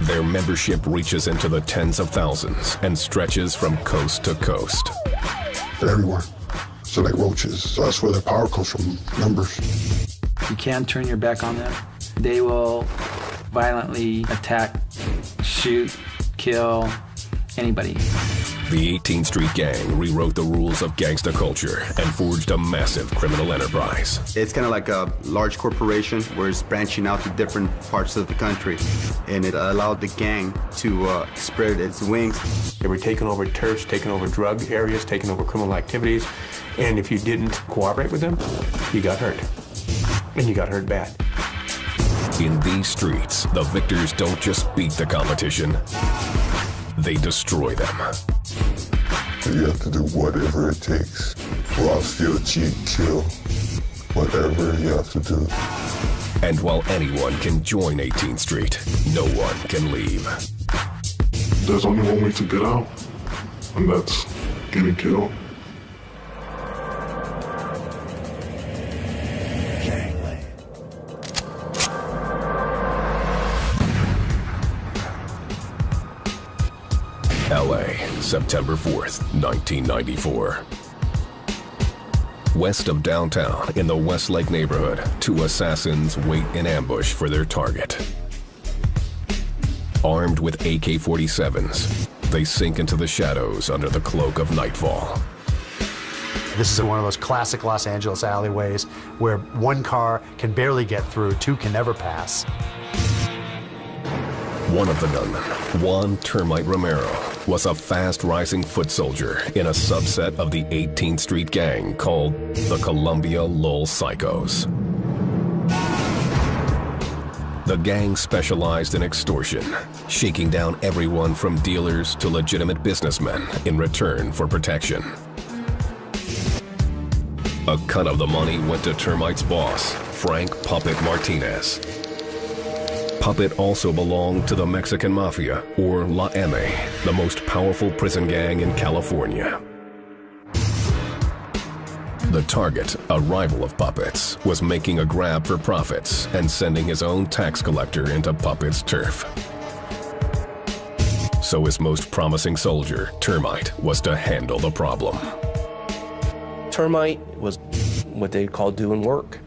Their membership reaches into the tens of thousands and stretches from coast to coast. They're everywhere. So like roaches. So that's where their power comes from, numbers. You can't turn your back on them. They will violently attack, shoot, kill anybody. The 18th Street Gang rewrote the rules of gangsta culture and forged a massive criminal enterprise. It's kind of like a large corporation where it's branching out to different parts of the country, and it allowed the gang to spread its wings. They were taking over turfs, taking over drug areas, taking over criminal activities, and if you didn't cooperate with them, you got hurt, and you got hurt bad. In these streets, the victors don't just beat the competition, they destroy them. You have to do whatever it takes. Rob, steal, cheat, kill. Whatever you have to do. And while anyone can join 18th Street, no one can leave. There's only one way to get out, and that's getting killed. LA, September 4th, 1994. West of downtown, in the Westlake neighborhood, two assassins wait in ambush for their target. Armed with AK-47s, they sink into the shadows under the cloak of nightfall. This is one of those classic Los Angeles alleyways where one car can barely get through, two can never pass. One of the gunmen, Juan Termite Romero, was a fast-rising foot soldier in a subset of the 18th Street Gang called the Columbia Lowell Psychos. The gang specialized in extortion, shaking down everyone from dealers to legitimate businessmen in return for protection. A cut of the money went to Termite's boss, Frank Puppet Martinez. Puppet also belonged to the Mexican Mafia, or La M, the most powerful prison gang in California. The target, a rival of Puppet's, was making a grab for profits and sending his own tax collector into Puppet's turf. So his most promising soldier, Termite, was to handle the problem. Termite was what they call doing work.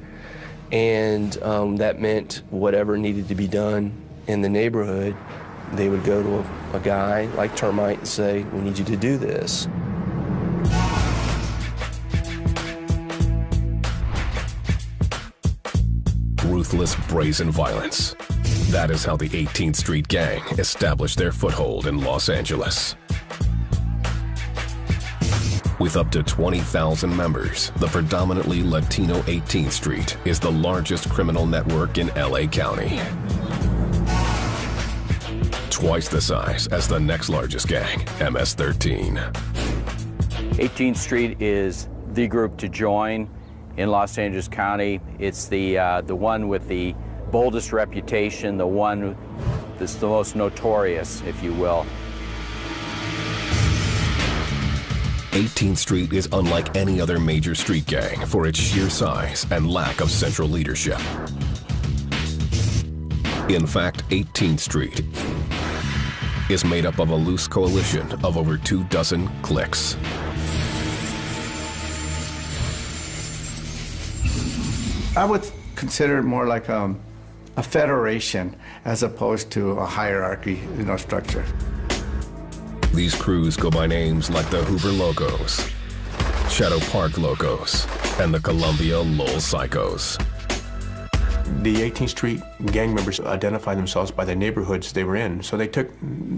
And that meant whatever needed to be done in the neighborhood, they would go to a guy like Termite and say, we need you to do this. Ruthless, brazen violence. That is how the 18th Street Gang established their foothold in Los Angeles. With up to 20,000 members, the predominantly Latino 18th Street is the largest criminal network in LA County. Twice the size as the next largest gang, MS-13. 18th Street is the group to join in Los Angeles County. It's the one with the boldest reputation, the one that's the most notorious, if you will. 18th Street is unlike any other major street gang for its sheer size and lack of central leadership. In fact, 18th Street is made up of a loose coalition of over 24 cliques. I would consider it more like a federation as opposed to a hierarchy, structure. These crews go by names like the Hoover Locos, Shadow Park Locos, and the Columbia Lowell Psychos. The 18th Street gang members identified themselves by the neighborhoods they were in. So they took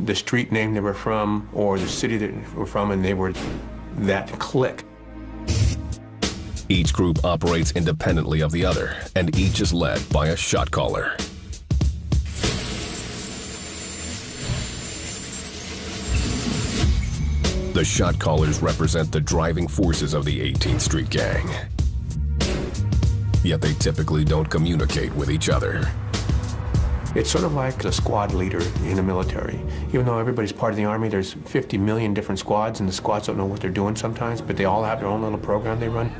the street name they were from or the city they were from, and they were that clique. Each group operates independently of the other, and each is led by a shot caller. The shot callers represent the driving forces of the 18th Street Gang. Yet they typically don't communicate with each other. It's sort of like a squad leader in the military. Even though everybody's part of the Army, there's 50 million different squads, and the squads don't know what they're doing sometimes, but they all have their own little program they run.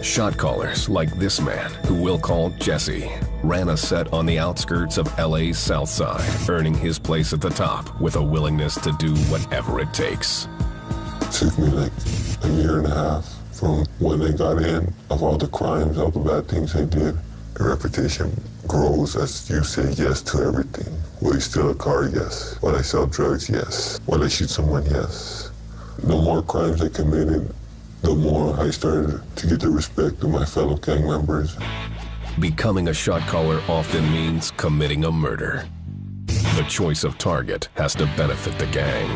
Shot callers like this man, who we'll call Jesse, ran a set on the outskirts of LA's South Side, earning his place at the top with a willingness to do whatever it takes. It took me like a year and a half from when I got in, of all the crimes, all the bad things I did. The reputation grows as you say yes to everything. Will you steal a car? Yes. Will I sell drugs? Yes. Will I shoot someone? Yes. The more crimes I committed, the more I started to get the respect of my fellow gang members. Becoming a shot caller often means committing a murder. The choice of target has to benefit the gang.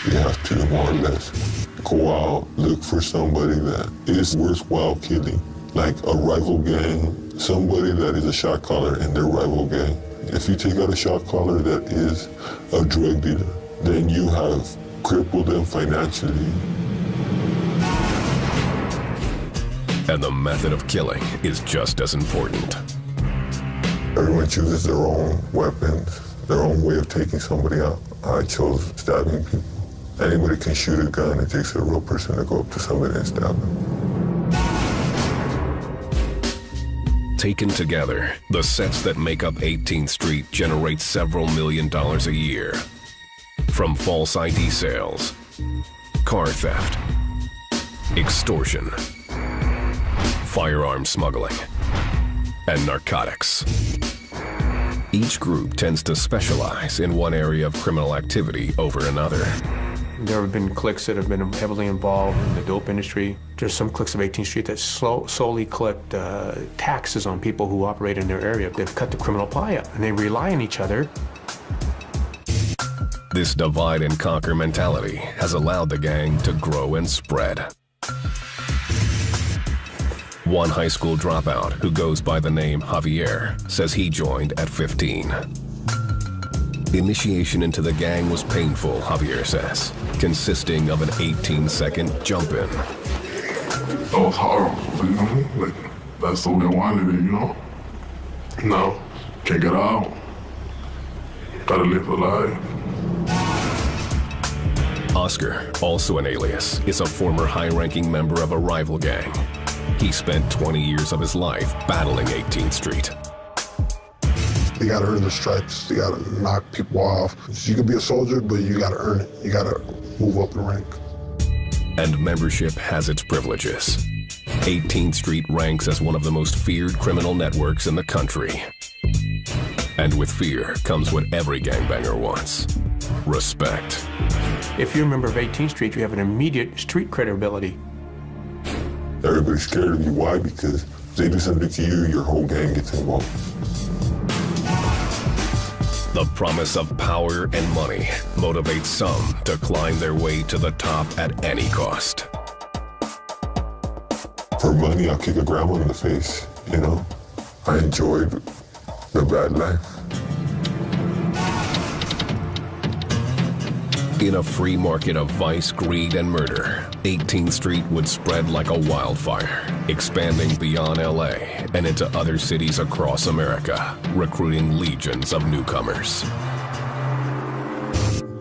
You have to more or less go out, look for somebody that is worthwhile killing. Like a rival gang, somebody that is a shot caller in their rival gang. If you take out a shot caller that is a drug dealer, then you have crippled them financially. And the method of killing is just as important. Everyone chooses their own weapons, their own way of taking somebody out. I chose stabbing people. Anybody can shoot a gun. It takes a real person to go up to somebody and stab them. Taken together, the sets that make up 18th Street generate several $1 million a year. From false ID sales, car theft, extortion, firearm smuggling, and narcotics. Each group tends to specialize in one area of criminal activity over another. There have been cliques that have been heavily involved in the dope industry. There's some cliques of 18th Street that solely collect taxes on people who operate in their area. They've cut the criminal pie up, and they rely on each other. This divide and conquer mentality has allowed the gang to grow and spread. One high school dropout who goes by the name Javier says he joined at 15. Initiation into the gang was painful, Javier says, consisting of an 18-second jump-in. That was horrible, you know? Like, that's the way I wanted it, you know? No, can't get out. Gotta live a life. Oscar, also an alias, is a former high-ranking member of a rival gang. He spent 20 years of his life battling 18th Street. You gotta earn the stripes. You gotta knock people off. You can be a soldier, but you gotta earn it. You gotta move up the rank. And membership has its privileges. 18th Street ranks as one of the most feared criminal networks in the country. And with fear comes what every gangbanger wants: respect. If you're a member of 18th Street, you have an immediate street credibility. Everybody's scared of you. Why? Because if they do something to you, your whole gang gets involved. The promise of power and money motivates some to climb their way to the top at any cost. For money, I'll kick a grandma in the face, you know? I enjoyed the bad life. In a free market of vice, greed, and murder, 18th Street would spread like a wildfire, expanding beyond LA and into other cities across America, recruiting legions of newcomers.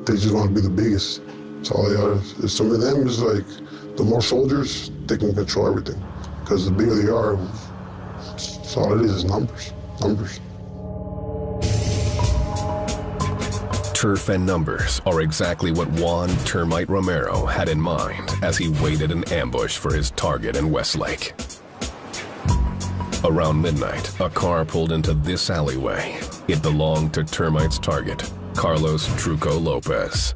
They just want to be the biggest. That's all they are. Some of them is like, the more soldiers, they can control everything. Because the bigger they are, that's all it is numbers, numbers. Turf and numbers are exactly what Juan Termite Romero had in mind as he waited in ambush for his target in Westlake. Around midnight, a car pulled into this alleyway. It belonged to Termite's target, Carlos Truco Lopez.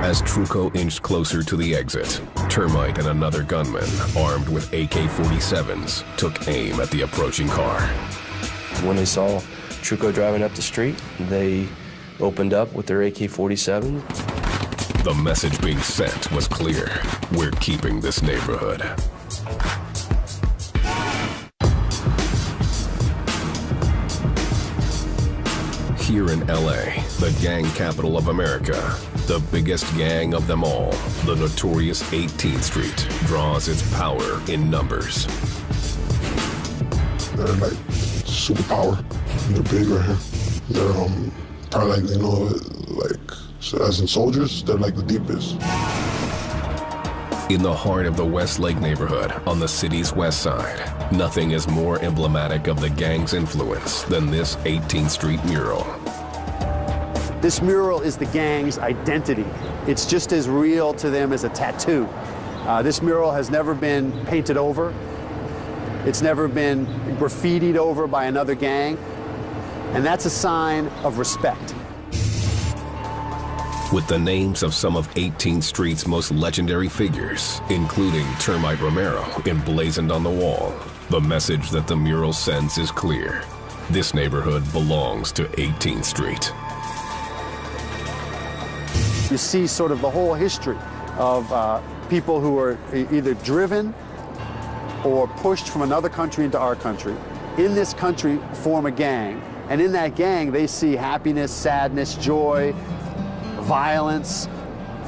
As Truco inched closer to the exit, Termite and another gunman, armed with AK-47s, took aim at the approaching car. When they saw Truco driving up the street, they opened up with their AK-47. The message being sent was clear: we're keeping this neighborhood. Here in LA, the gang capital of America, the biggest gang of them all, the notorious 18th Street, draws its power in numbers. They're like superpower. They're big right here. They're probably like, you know, like, so as in soldiers, they're like the deepest. In the heart of the Westlake neighborhood on the city's west side, nothing is more emblematic of the gang's influence than this 18th Street mural. This mural is the gang's identity. It's just as real to them as a tattoo. This mural has never been painted over. It's never been graffitied over by another gang. And that's a sign of respect. With the names of some of 18th Street's most legendary figures, including Termite Romero emblazoned on the wall, the message that the mural sends is clear. This neighborhood belongs to 18th Street. You see sort of the whole history of people who are either driven or pushed from another country into our country. In this country, form a gang. And in that gang, they see happiness, sadness, joy, violence,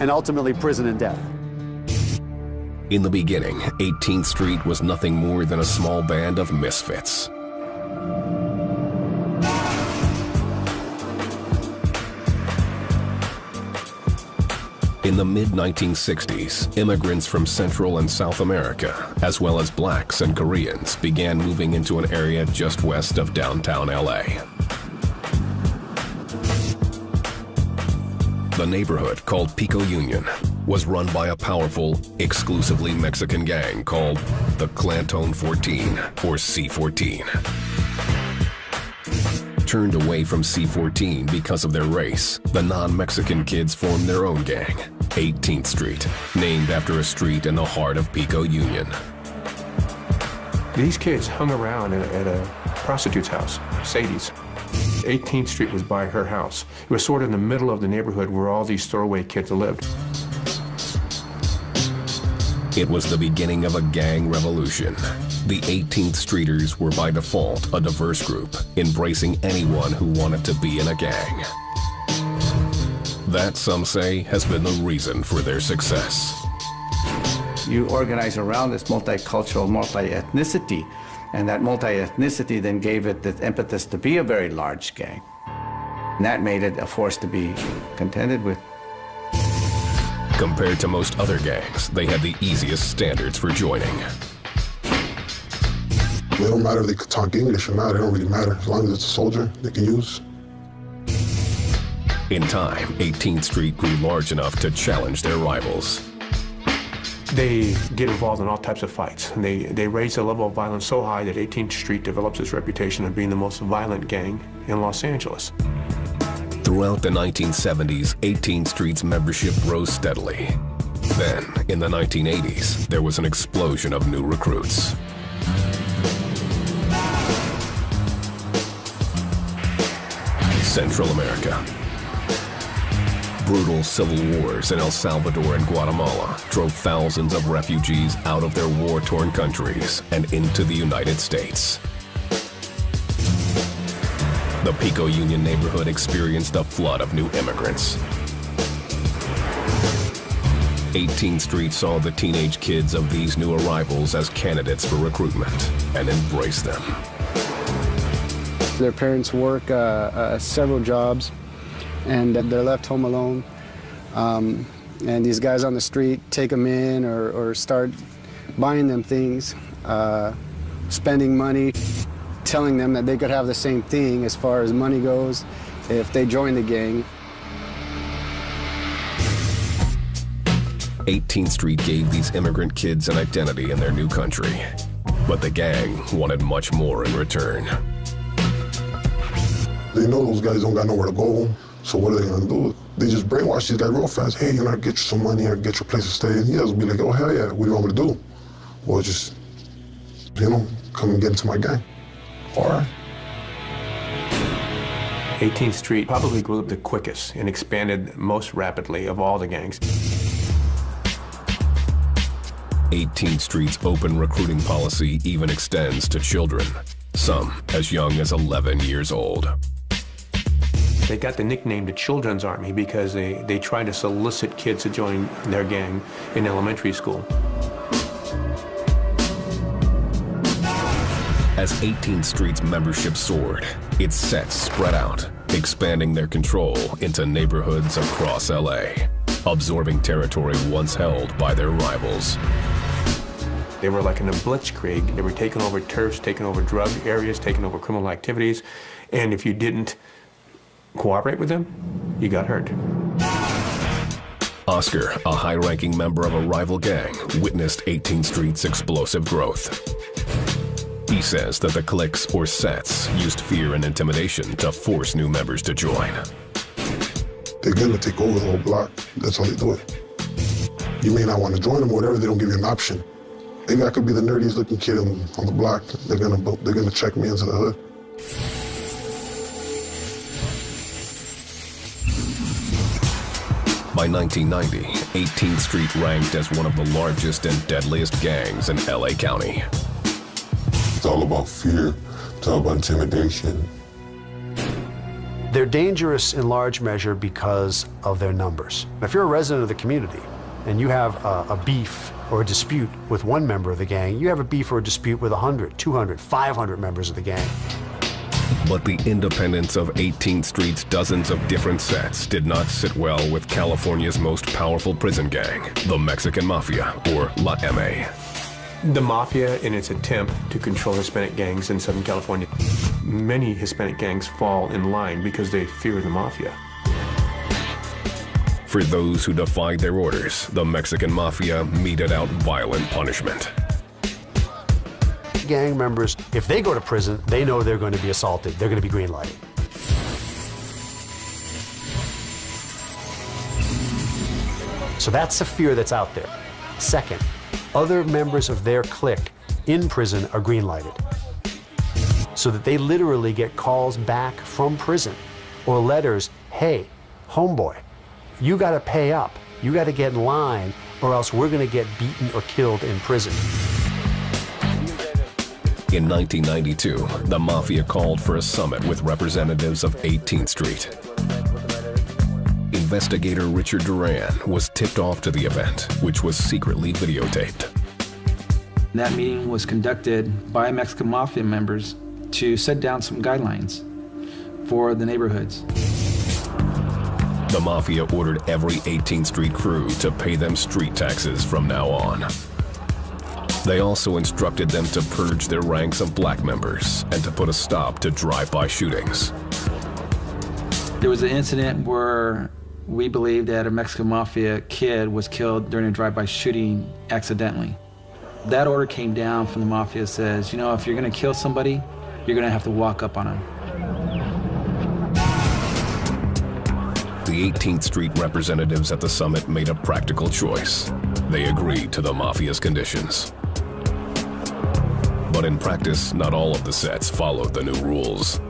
and ultimately prison and death. In the beginning, 18th Street was nothing more than a small band of misfits. In the mid-1960s, immigrants from Central and South America, as well as blacks and Koreans, began moving into an area just west of downtown LA. The neighborhood, called Pico Union, was run by a powerful, exclusively Mexican gang called the Clantone 14, or C-14. Turned away from C-14 because of their race, the non-Mexican kids formed their own gang, 18th Street, named after a street in the heart of Pico Union. These kids hung around at a prostitute's house, Sadie's. 18th Street was by her house. It was sort of in the middle of the neighborhood where all these throwaway kids lived. It was the beginning of a gang revolution. The 18th Streeters were by default a diverse group, embracing anyone who wanted to be in a gang. That, some say, has been the reason for their success. You organize around this multicultural, multi-ethnicity, and that multi-ethnicity then gave it the impetus to be a very large gang. And that made it a force to be contended with. Compared to most other gangs, they had the easiest standards for joining. It don't matter if they could talk English or not, it don't really matter. As long as it's a soldier they can use. In time, 18th Street grew large enough to challenge their rivals. They get involved in all types of fights. And they raise the level of violence so high that 18th Street develops its reputation of being the most violent gang in Los Angeles. Throughout the 1970s, 18th Street's membership rose steadily. Then, in the 1980s, there was an explosion of new recruits. Central America. Brutal civil wars in El Salvador and Guatemala drove thousands of refugees out of their war-torn countries and into the United States. The Pico Union neighborhood experienced a flood of new immigrants. 18th Street saw the teenage kids of these new arrivals as candidates for recruitment and embraced them. Their parents work several jobs, and they're left home alone. And these guys on the street take them in or start buying them things, spending money, telling them that they could have the same thing as far as money goes if they join the gang. 18th Street gave these immigrant kids an identity in their new country, but the gang wanted much more in return. They know those guys don't got nowhere to go, so what are they gonna do? They just brainwash these guys real fast. Hey, I'll get you some money, I'll get you a place to stay. And he will be like, oh, hell yeah, what do you want me to do? Well, just, come and get into my gang. All right. 18th Street probably grew up the quickest and expanded most rapidly of all the gangs. 18th Street's open recruiting policy even extends to children, some as young as 11 years old. They got the nickname the Children's Army because they tried to solicit kids to join their gang in elementary school. As 18th Street's membership soared, its sets spread out, expanding their control into neighborhoods across LA. absorbing territory once held by their rivals. They were like in a blitzkrieg. They were taking over turfs, taking over drug areas, taking over criminal activities, and if you didn't cooperate with them, you got hurt. Oscar, a high-ranking member of a rival gang, witnessed 18th Street's explosive growth. He says that the cliques or sets used fear and intimidation to force new members to join. They're gonna take over the whole block. That's how they do it. You may not want to join them or whatever, they don't give you an option. Maybe I could be the nerdiest looking kid on the block. They're gonna check me into the hood. By 1990, 18th Street ranked as one of the largest and deadliest gangs in LA County. It's all about fear, it's all about intimidation. They're dangerous in large measure because of their numbers. If you're a resident of the community and you have a beef or a dispute with one member of the gang, you have a beef or a dispute with 100, 200, 500 members of the gang. But the independence of 18th Street's dozens of different sets did not sit well with California's most powerful prison gang, the Mexican Mafia, or La M. The Mafia, in its attempt to control Hispanic gangs in Southern California, many Hispanic gangs fall in line because they fear the Mafia. For those who defied their orders, the Mexican Mafia meted out violent punishment. Gang members, if they go to prison, they know they're going to be assaulted. They're going to be green lighted. So that's the fear that's out there. Second, other members of their clique in prison are green lighted. So that they literally get calls back from prison or letters, hey, homeboy, you got to pay up. You got to get in line or else we're going to get beaten or killed in prison. In 1992, the Mafia called for a summit with representatives of 18th Street. Investigator Richard Duran was tipped off to the event, which was secretly videotaped. That meeting was conducted by Mexican Mafia members to set down some guidelines for the neighborhoods. The Mafia ordered every 18th Street crew to pay them street taxes from now on. They also instructed them to purge their ranks of black members and to put a stop to drive-by shootings. There was an incident where we believed that a Mexican Mafia kid was killed during a drive-by shooting accidentally. That order came down from the Mafia, says, you know, if you're gonna kill somebody, you're gonna have to walk up on them. The 18th Street representatives at the summit made a practical choice. They agreed to the Mafia's conditions. But in practice, not all of the sets followed the new rules.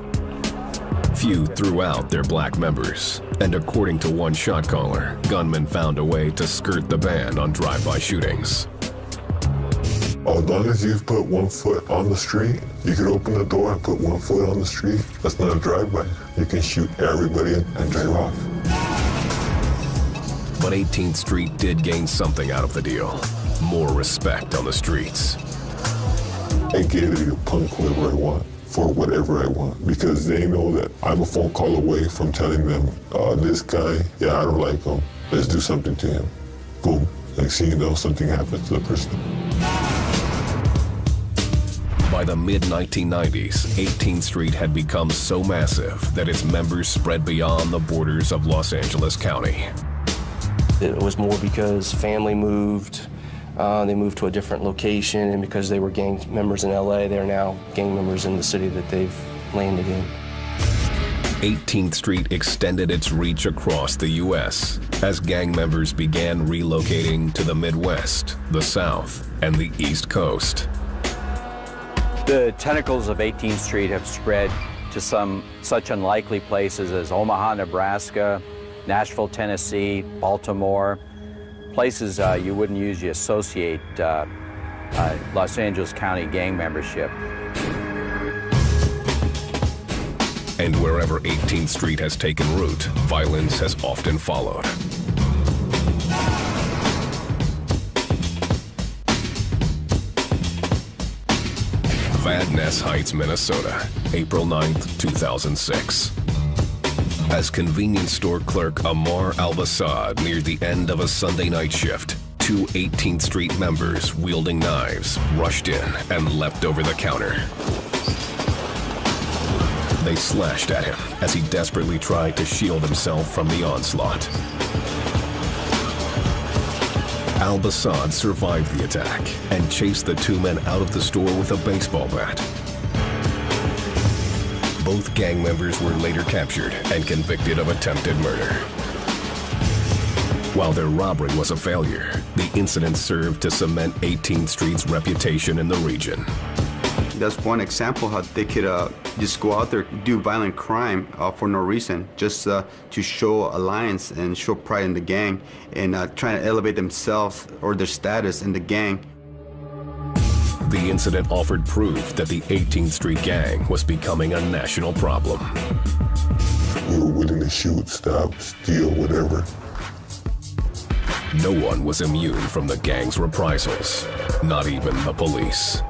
Few threw out their black members, and according to one shot caller, gunmen found a way to skirt the ban on drive-by shootings. As long as you've put 1 foot on the street, you could open the door and put 1 foot on the street. That's not a drive-by. You can shoot everybody and drive off. But 18th Street did gain something out of the deal. More respect on the streets. I get to punk whoever I want for whatever I want because they know that I'm a phone call away from telling them, this guy, yeah, I don't like him. Let's do something to him. Boom. Next thing you know, something happens to the person. By the mid-1990s, 18th Street had become so massive that its members spread beyond the borders of Los Angeles County. It was more because family moved, they moved to a different location, and because they were gang members in LA, they're now gang members in the city that they've landed in. 18th Street extended its reach across the U.S. as gang members began relocating to the Midwest, the South, and the East Coast. The tentacles of 18th Street have spread to some such unlikely places as Omaha, Nebraska, Nashville, Tennessee, Baltimore, places you wouldn't usually associate Los Angeles County gang membership. And wherever 18th Street has taken root, violence has often followed. Van Ness Heights, Minnesota, April 9th, 2006. As convenience store clerk Amar Al-Basad neared the end of a Sunday night shift, two 18th Street members wielding knives rushed in and leapt over the counter. They slashed at him as he desperately tried to shield himself from the onslaught. Al-Basad survived the attack and chased the two men out of the store with a baseball bat. Both gang members were later captured and convicted of attempted murder. While their robbery was a failure, the incident served to cement 18th Street's reputation in the region. That's one example how they could just go out there, do violent crime for no reason, just to show alliance and show pride in the gang and trying to elevate themselves or their status in the gang. The incident offered proof that the 18th Street gang was becoming a national problem. We were willing to shoot, stab, steal, whatever. No one was immune from the gang's reprisals, not even the police.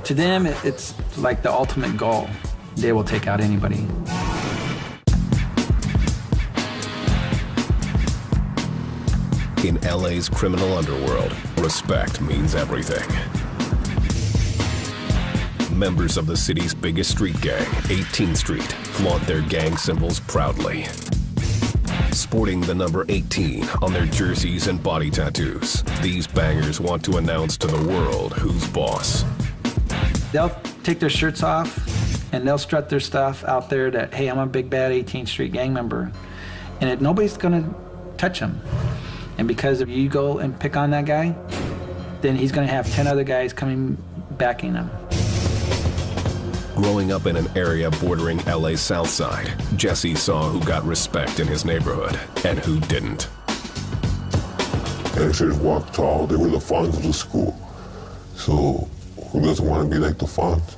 To them, it's like the ultimate goal. They will take out anybody. In LA's criminal underworld, respect means everything. Members of the city's biggest street gang, 18th Street, flaunt their gang symbols proudly. Sporting the number 18 on their jerseys and body tattoos, these bangers want to announce to the world who's boss. They'll take their shirts off and they'll strut their stuff out there that, hey, I'm a big bad 18th Street gang member. And nobody's gonna touch them. And because if you go and pick on that guy, then he's gonna have 10 other guys coming backing him. Growing up in an area bordering LA's South Side, Jesse saw who got respect in his neighborhood and who didn't. Gangsters walked tall. They were the Fonz of the school. So who doesn't want to be like the Fonz?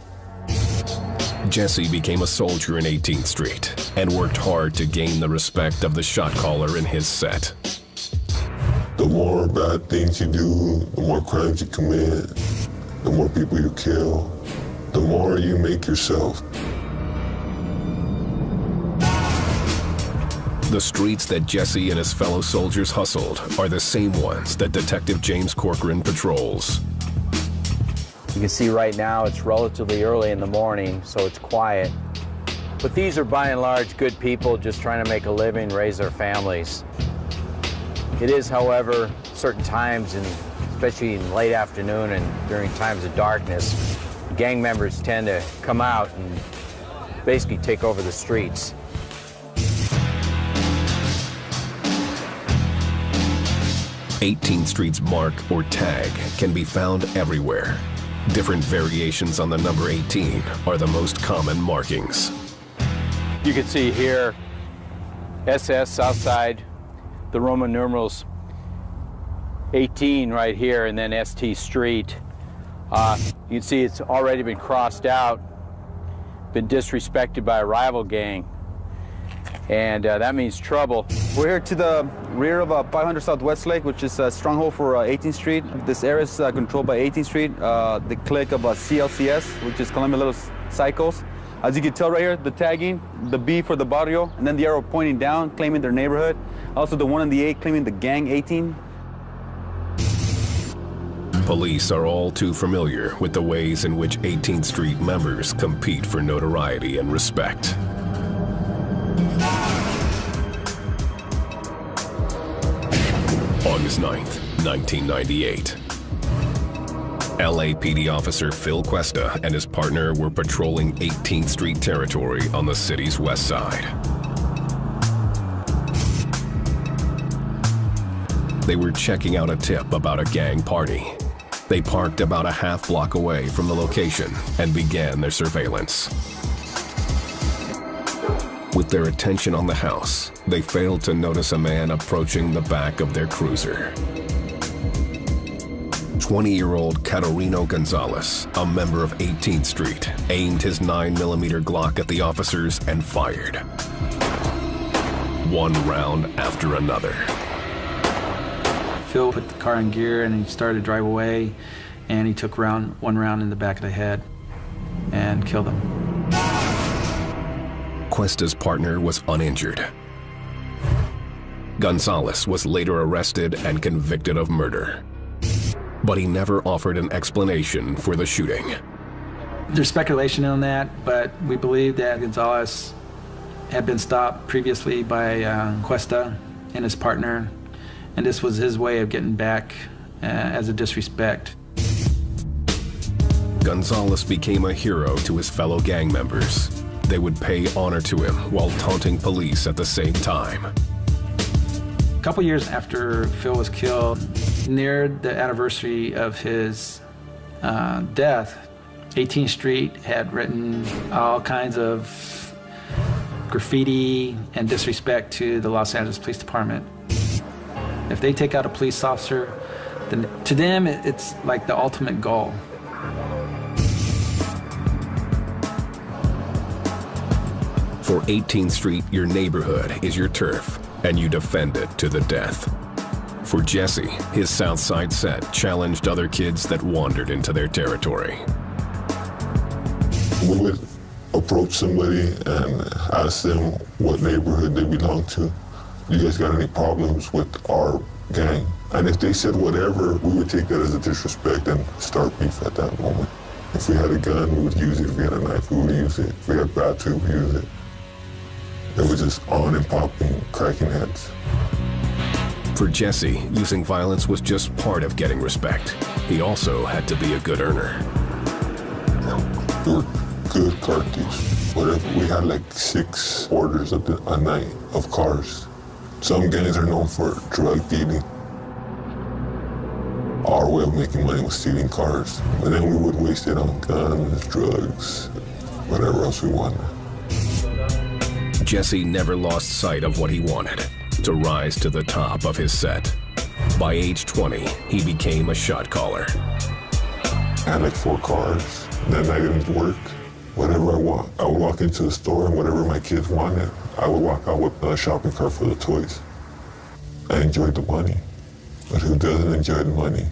Jesse became a soldier in 18th Street and worked hard to gain the respect of the shot caller in his set. The more bad things you do, the more crimes you commit, the more people you kill, the more you make yourself. The streets that Jesse and his fellow soldiers hustled are the same ones that Detective James Corcoran patrols. You can see right now it's relatively early in the morning, so it's quiet. But these are by and large good people just trying to make a living, raise their families. It is, however, certain times, and especially in late afternoon and during times of darkness, gang members tend to come out and basically take over the streets. "18th Street's mark or tag can be found everywhere. Different variations on the number 18 are the most common markings. You can see here, SS Southside, the Roman numerals 18 right here, and then ST Street. You can see it's already been crossed out, been disrespected by a rival gang, and that means trouble. We're here to the rear of 500 South Westlake, which is a stronghold for 18th Street. This area is controlled by 18th Street, the clique of CLCS, which is Columbia Little Cycles. As you can tell right here, the tagging, the B for the barrio, and then the arrow pointing down, claiming their neighborhood. Also the 1 and the 8 claiming the gang 18. Police are all too familiar with the ways in which 18th Street members compete for notoriety and respect. August 9th, 1998. LAPD officer Phil Cuesta and his partner were patrolling 18th Street territory on the city's west side. They were checking out a tip about a gang party. They parked about a half block away from the location and began their surveillance. With their attention on the house, they failed to notice a man approaching the back of their cruiser. 20-year-old Caterino Gonzalez, a member of 18th Street, aimed his 9mm Glock at the officers and fired. One round after another. Phil put the car in gear and he started to drive away, and he took one round in the back of the head and killed him. Cuesta's partner was uninjured. Gonzalez was later arrested and convicted of murder, but he never offered an explanation for the shooting. There's speculation on that, but we believe that Gonzalez had been stopped previously by Cuesta and his partner, and this was his way of getting back as a disrespect. Gonzalez became a hero to his fellow gang members. They would pay honor to him while taunting police at the same time. A couple years after Phil was killed, near the anniversary of his death, 18th Street had written all kinds of graffiti and disrespect to the Los Angeles Police Department. If they take out a police officer, then to them it's like the ultimate goal. For 18th Street, your neighborhood is your turf, and you defend it to the death. For Jesse, his South Side set challenged other kids that wandered into their territory. We would approach somebody and ask them what neighborhood they belong to. You guys got any problems with our gang? And if they said whatever, we would take that as a disrespect and start beef at that moment. If we had a gun, we would use it. If we had a knife, we would use it. If we had battery, we would use it. It was just on and popping, cracking heads. For Jesse, using violence was just part of getting respect. He also had to be a good earner. We were good car thieves. Whatever, we had like 6 orders a night of cars. Some gangs are known for drug dealing. Our way of making money was stealing cars. And then we would waste it on guns, drugs, whatever else we wanted. Jesse never lost sight of what he wanted, to rise to the top of his set. By age 20, he became a shot caller. I had like 4 cars. That night it didn't work. Whatever I want, I would walk into the store and whatever my kids wanted, I would walk out with a shopping cart for the toys. I enjoyed the money, but who doesn't enjoy the money?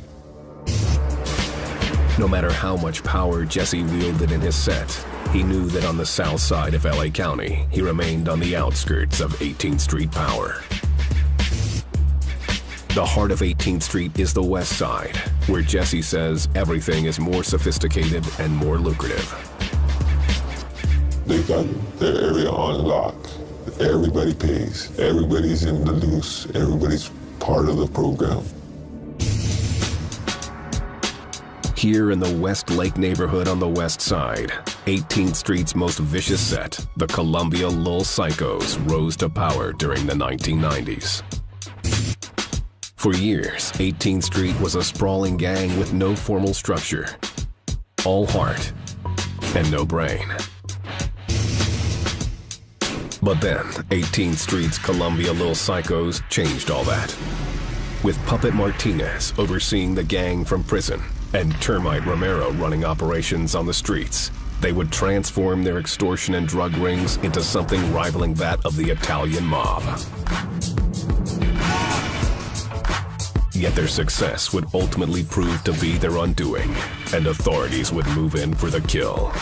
No matter how much power Jesse wielded in his set, he knew that on the south side of LA County, he remained on the outskirts of 18th Street power. The heart of 18th Street is the west side, where Jesse says everything is more sophisticated and more lucrative. They got their area on lock. Everybody pays. Everybody's in the loose. Everybody's part of the program. Here in the West Lake neighborhood on the west side, 18th Street's most vicious set, the Columbia Lil Psychos, rose to power during the 1990s. For years, 18th Street was a sprawling gang with no formal structure, all heart and no brain. But then, 18th Street's Columbia Lil Psychos changed all that. With Puppet Martinez overseeing the gang from prison and Termite Romero running operations on the streets, they would transform their extortion and drug rings into something rivaling that of the Italian mob. Yet their success would ultimately prove to be their undoing, and authorities would move in for the kill.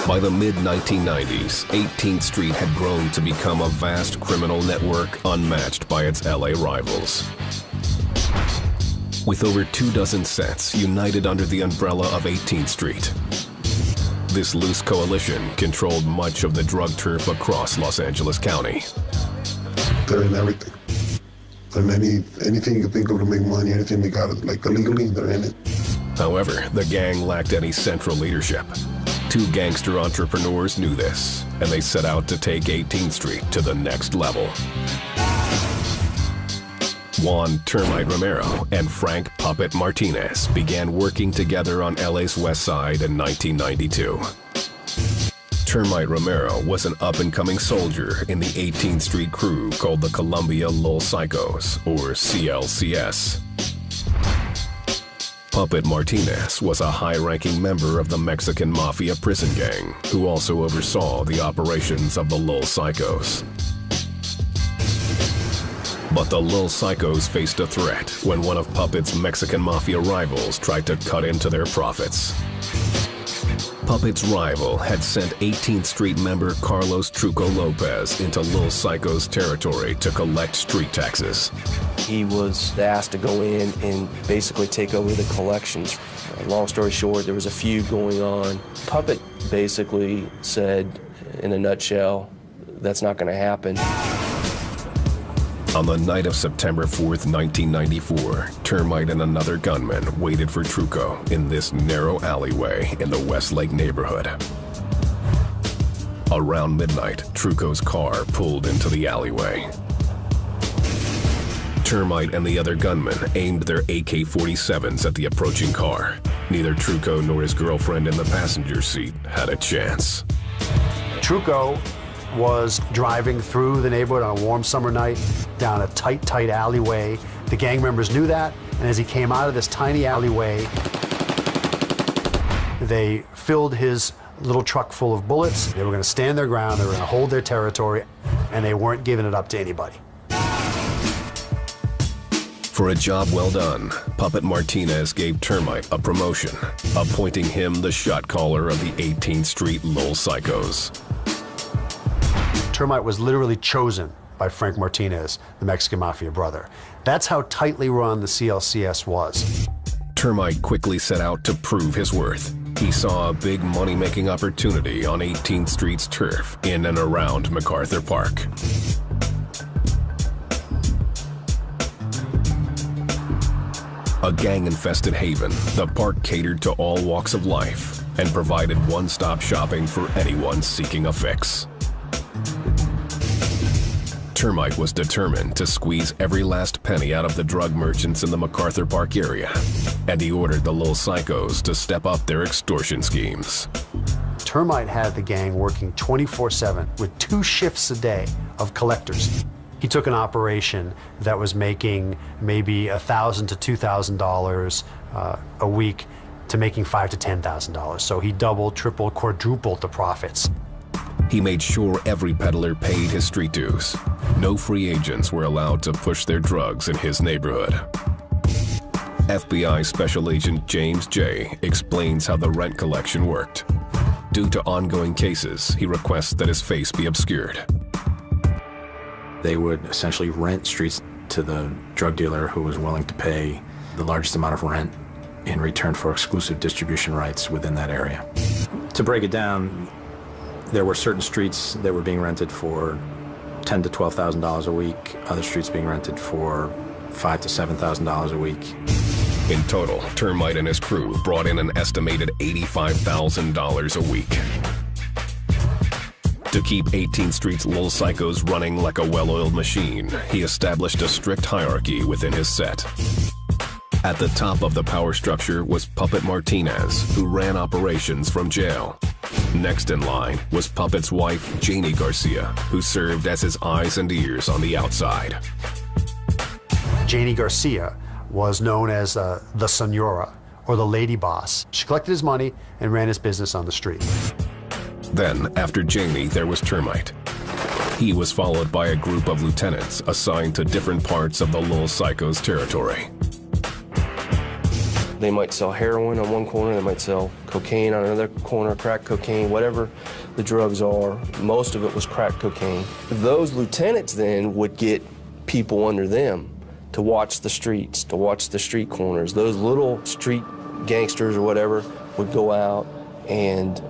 By the mid-1990s, 18th Street had grown to become a vast criminal network unmatched by its LA rivals. With over 24 sets united under the umbrella of 18th Street, this loose coalition controlled much of the drug turf across Los Angeles County. They're in everything. And anything you think of to make money, anything they got like illegally, they're in it. However, the gang lacked any central leadership. 2 gangster entrepreneurs knew this, and they set out to take 18th Street to the next level. Juan Termite Romero and Frank Puppet Martinez began working together on LA's West Side in 1992. Termite Romero was an up-and-coming soldier in the 18th Street crew called the Columbia Lil Psychos, or CLCS. Puppet Martinez was a high-ranking member of the Mexican Mafia prison gang, who also oversaw the operations of the Lil Psychos. But the Lil Psychos faced a threat when one of Puppet's Mexican Mafia rivals tried to cut into their profits. Puppet's rival had sent 18th Street member Carlos Truco Lopez into Lil Psycho's territory to collect street taxes. He was asked to go in and basically take over the collections. Long story short, there was a feud going on. Puppet basically said, in a nutshell, that's not going to happen. On the night of September 4th, 1994, Termite and another gunman waited for Truco in this narrow alleyway in the Westlake neighborhood. Around midnight, Truco's car pulled into the alleyway. Termite and the other gunman aimed their AK-47s at the approaching car. Neither Truco nor his girlfriend in the passenger seat had a chance. Truco was driving through the neighborhood on a warm summer night down a tight alleyway. The gang members knew that, and as he came out of this tiny alleyway, they filled his little truck full of bullets. They were going to stand their ground, they were going to hold their territory, and they weren't giving it up to anybody. For a job well done, Puppet Martinez gave Termite a promotion, appointing him the shot caller of the 18th Street Lil Psychos. Termite was literally chosen by Frank Martinez, the Mexican Mafia brother. That's how tightly run the CLCS was. Termite quickly set out to prove his worth. He saw a big money-making opportunity on 18th Street's turf in and around MacArthur Park. A gang-infested haven, the park catered to all walks of life and provided one-stop shopping for anyone seeking a fix. Termite was determined to squeeze every last penny out of the drug merchants in the MacArthur Park area, and he ordered the Lil Psychos to step up their extortion schemes. Termite had the gang working 24/7 with 2 shifts a day of collectors. He took an operation that was making maybe $1,000 to $2,000 a week to making $5,000 to $10,000. So he doubled, tripled, quadrupled the profits. He made sure every peddler paid his street dues. No free agents were allowed to push their drugs in his neighborhood. FBI Special Agent James J. explains how the rent collection worked. Due to ongoing cases, he requests that his face be obscured. They would essentially rent streets to the drug dealer who was willing to pay the largest amount of rent in return for exclusive distribution rights within that area. To break it down, there were certain streets that were being rented for $10,000 to $12,000 a week, other streets being rented for $5,000 to $7,000 a week. In total, Termite and his crew brought in an estimated $85,000 a week. To keep 18th Street's Lil Psychos running like a well-oiled machine, he established a strict hierarchy within his set. At the top of the power structure was Puppet Martinez, who ran operations from jail. Next in line was Puppet's wife, Janie Garcia, who served as his eyes and ears on the outside. Janie Garcia was known as the Senora, or the lady boss. She collected his money and ran his business on the street. Then, after Janie, there was Termite. He was followed by a group of lieutenants assigned to different parts of the Lil Psychos territory. They might sell heroin on one corner, they might sell cocaine on another corner, crack cocaine, whatever the drugs are. Most of it was crack cocaine. Those lieutenants then would get people under them to watch the streets, to watch the street corners. Those little street gangsters or whatever would go out and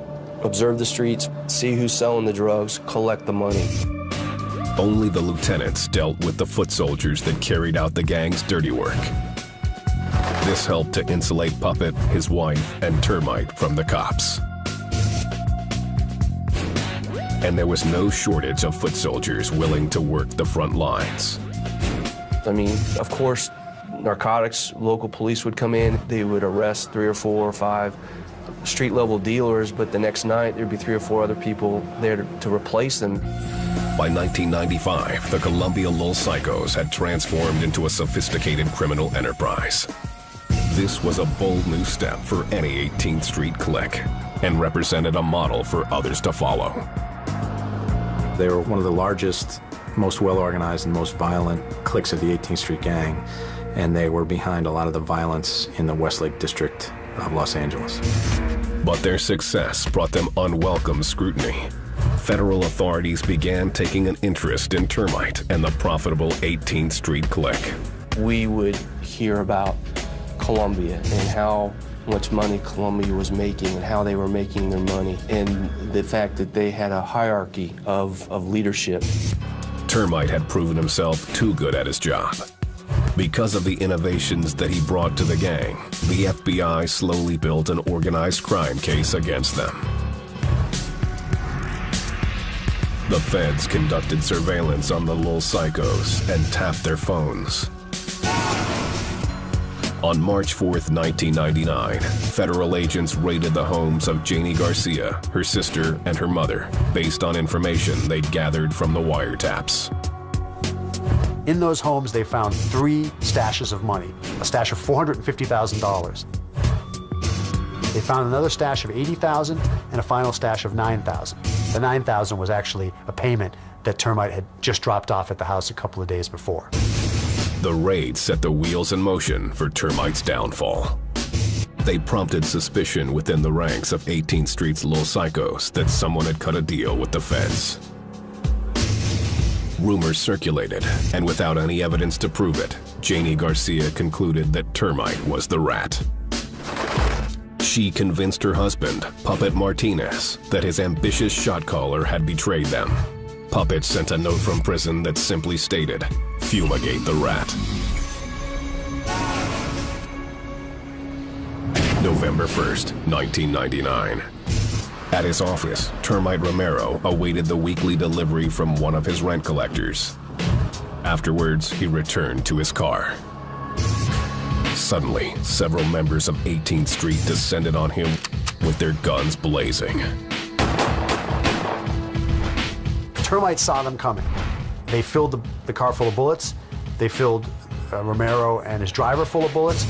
observe the streets, see who's selling the drugs, collect the money. Only the lieutenants dealt with the foot soldiers that carried out the gang's dirty work. This helped to insulate Puppet, his wife, and Termite from the cops. And there was no shortage of foot soldiers willing to work the front lines. I mean, of course, narcotics, local police would come in, they would arrest 3 or 4 or 5 street-level dealers, but the next night there'd be 3 or 4 other people there to replace them. By 1995, the Columbia Lil Psychos had transformed into a sophisticated criminal enterprise. This was a bold new step for any 18th Street clique and represented a model for others to follow. They were one of the largest most well-organized and most violent cliques of the 18th Street Gang, and they were behind a lot of the violence in the Westlake district of Los Angeles. But their success brought them unwelcome scrutiny. Federal authorities began taking an interest in Termite and the profitable 18th Street clique. We would hear about Columbia and how much money Columbia was making and how they were making their money, and the fact that they had a hierarchy of leadership. Termite had proven himself too good at his job. Because of the innovations that he brought to the gang, the FBI slowly built an organized crime case against them. The feds conducted surveillance on the little psychos and tapped their phones. On March 4th, 1999, federal agents raided the homes of Janie Garcia, her sister, and her mother, based on information they'd gathered from the wiretaps. In those homes, they found 3 stashes of money, a stash of $450,000. They found another stash of $80,000 and a final stash of $9,000. The $9,000 was actually a payment that Termite had just dropped off at the house a couple of days before. The raid set the wheels in motion for Termite's downfall. They prompted suspicion within the ranks of 18th Street's Little Psychos that someone had cut a deal with the feds. Rumors circulated, and without any evidence to prove it, Janie Garcia concluded that Termite was the rat. She convinced her husband, Puppet Martinez, that his ambitious shot caller had betrayed them. Puppet sent a note from prison that simply stated, "Fumigate the rat." November 1st, 1999. At his office, Termite Romero awaited the weekly delivery from one of his rent collectors. Afterwards, he returned to his car. Suddenly, several members of 18th Street descended on him with their guns blazing. Termite saw them coming. They filled the car full of bullets. They filled Romero and his driver full of bullets.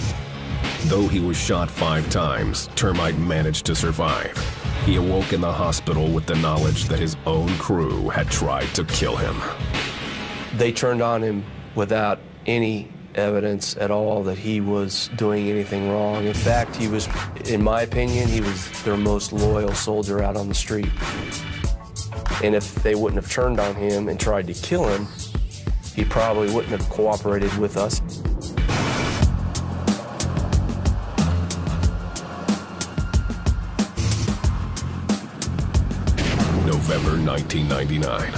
Though he was shot 5 times, Termite managed to survive. He awoke in the hospital with the knowledge that his own crew had tried to kill him. They turned on him without any evidence at all that he was doing anything wrong. In fact, he was, in my opinion, he was their most loyal soldier out on the street. And if they wouldn't have turned on him and tried to kill him, he probably wouldn't have cooperated with us. November 1999.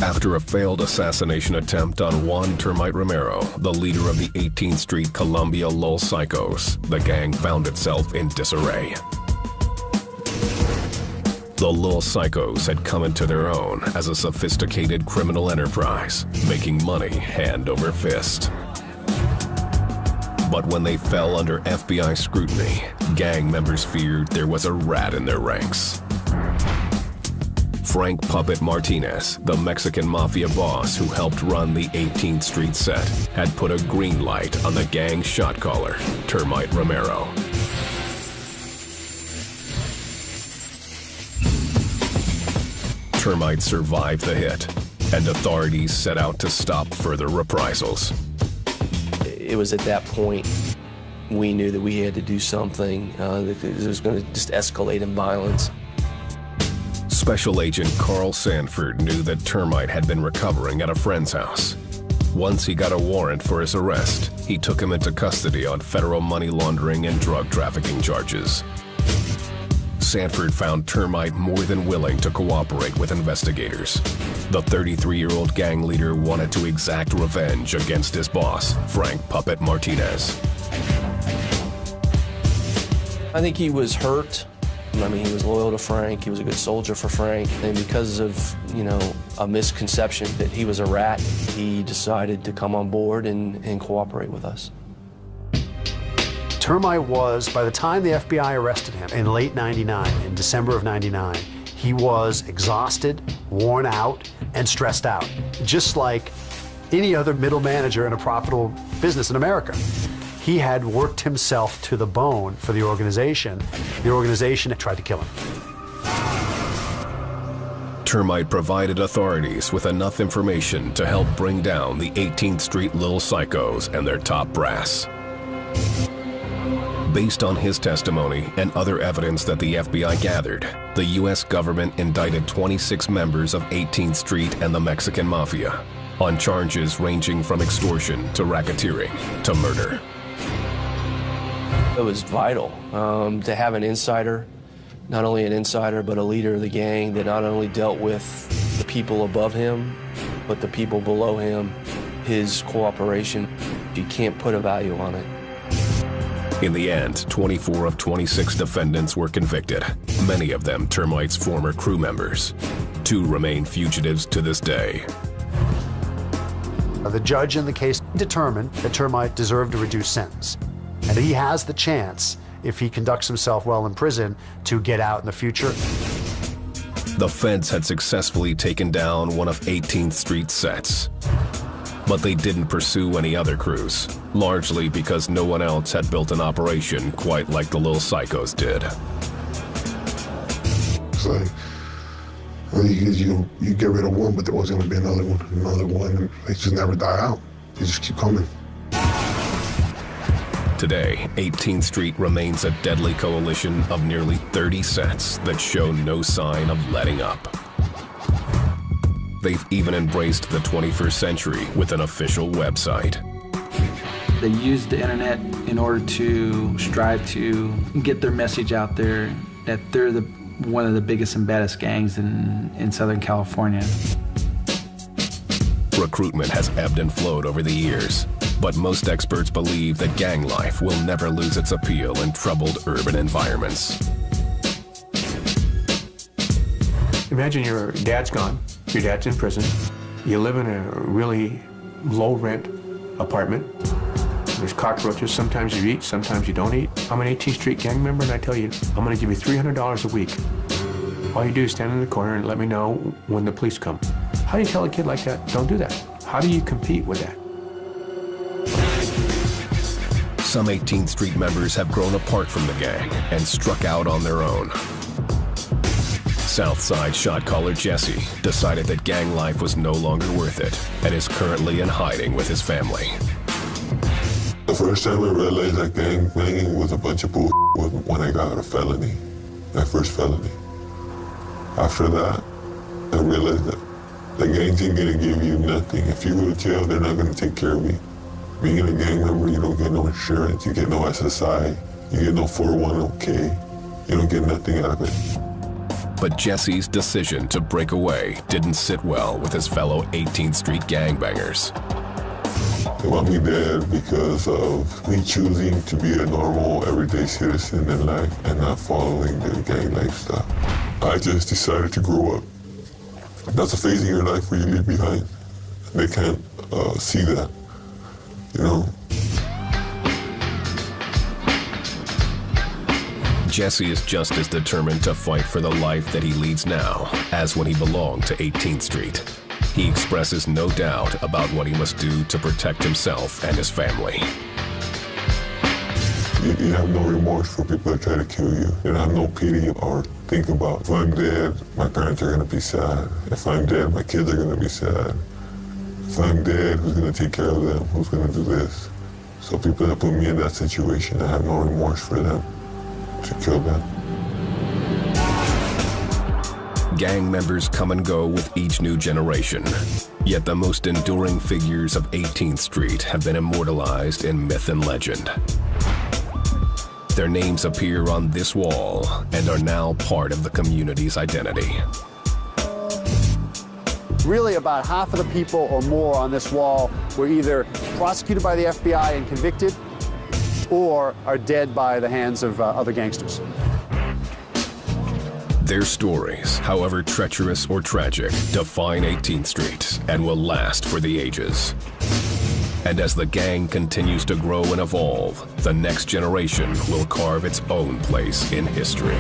After a failed assassination attempt on Juan Termite Romero, the leader of the 18th Street Columbia Lul Psychos, the gang found itself in disarray. The Lul Psychos had come into their own as a sophisticated criminal enterprise, making money hand over fist. But when they fell under FBI scrutiny, gang members feared there was a rat in their ranks. Frank Puppet Martinez, the Mexican mafia boss who helped run the 18th Street set, had put a green light on the gang shot caller, Termite Romero. Termite survived the hit, and authorities set out to stop further reprisals. It was at that point we knew that we had to do something that was going to just escalate in violence. Special Agent Carl Sanford knew that Termite had been recovering at a friend's house. Once he got a warrant for his arrest, he took him into custody on federal money laundering and drug trafficking charges. Sanford found Termite more than willing to cooperate with investigators. The 33-year-old gang leader wanted to exact revenge against his boss, Frank Puppet Martinez. I think he was hurt. I mean, he was loyal to Frank. He was a good soldier for Frank. And because of, a misconception that he was a rat, he decided to come on board and cooperate with us. Termite was, by the time the FBI arrested him in late '99, in December of '99, he was exhausted, worn out, and stressed out, just like any other middle manager in a profitable business in America. He had worked himself to the bone for the organization. The organization had tried to kill him. Termite provided authorities with enough information to help bring down the 18th Street Little Psychos and their top brass. Based on his testimony and other evidence that the FBI gathered, the U.S. government indicted 26 members of 18th Street and the Mexican Mafia on charges ranging from extortion to racketeering to murder. It was vital to have an insider, not only an insider, but a leader of the gang that not only dealt with the people above him, but the people below him. His cooperation, you can't put a value on it. In the end, 24 of 26 defendants were convicted, many of them Termite's former crew members. 2 remain fugitives to this day. The judge in the case determined that Termite deserved a reduced sentence. And he has the chance, if he conducts himself well in prison, to get out in the future. The feds had successfully taken down one of 18th Street's sets. But they didn't pursue any other crews, largely because no one else had built an operation quite like the Little Psychos did. It's like, well, you get rid of one, but there was going to be another one, and they just never die out. They just keep coming. Today, 18th Street remains a deadly coalition of nearly 30 sets that show no sign of letting up. They've even embraced the 21st century with an official website. They use the internet in order to strive to get their message out there that they're one of the biggest and baddest gangs in Southern California. Recruitment has ebbed and flowed over the years, but most experts believe that gang life will never lose its appeal in troubled urban environments. Imagine your dad's gone, your dad's in prison, you live in a really low-rent apartment, there's cockroaches, sometimes you eat, sometimes you don't eat. I'm an 18th Street gang member, and I tell you, I'm gonna give you $300 a week. All you do is stand in the corner and let me know when the police come. How do you tell a kid like that, don't do that? How do you compete with that? Some 18th Street members have grown apart from the gang and struck out on their own. Southside shot caller Jesse decided that gang life was no longer worth it and is currently in hiding with his family. The first time I realized that gang banging was a bunch of bull was when I got a felony, my first felony. After that, I realized that the gangs ain't gonna give you nothing. If you go to jail, they're not gonna take care of you. Being a gang member, you don't get no insurance, you get no SSI, you get no 401k, you don't get nothing out of it. But Jesse's decision to break away didn't sit well with his fellow 18th Street gangbangers. They want me dead because of me choosing to be a normal, everyday citizen in life and not following the gang lifestyle. I just decided to grow up. That's a phase in your life where you leave behind. They can't see that, you know? Jesse is just as determined to fight for the life that he leads now as when he belonged to 18th Street. He expresses no doubt about what he must do to protect himself and his family. You have no remorse for people that try to kill you. You don't have no pity or think about, if I'm dead, my parents are gonna be sad. If I'm dead, my kids are gonna be sad. If I'm dead, who's gonna take care of them? Who's gonna do this? So people that put me in that situation, I have no remorse for them to kill them. Gang members come and go with each new generation, yet the most enduring figures of 18th Street have been immortalized in myth and legend. Their names appear on this wall and are now part of the community's identity. Really, about half of the people or more on this wall were either prosecuted by the FBI and convicted or are dead by the hands of other gangsters. Their stories, however treacherous or tragic, define 18th Street and will last for the ages. And as the gang continues to grow and evolve, the next generation will carve its own place in history.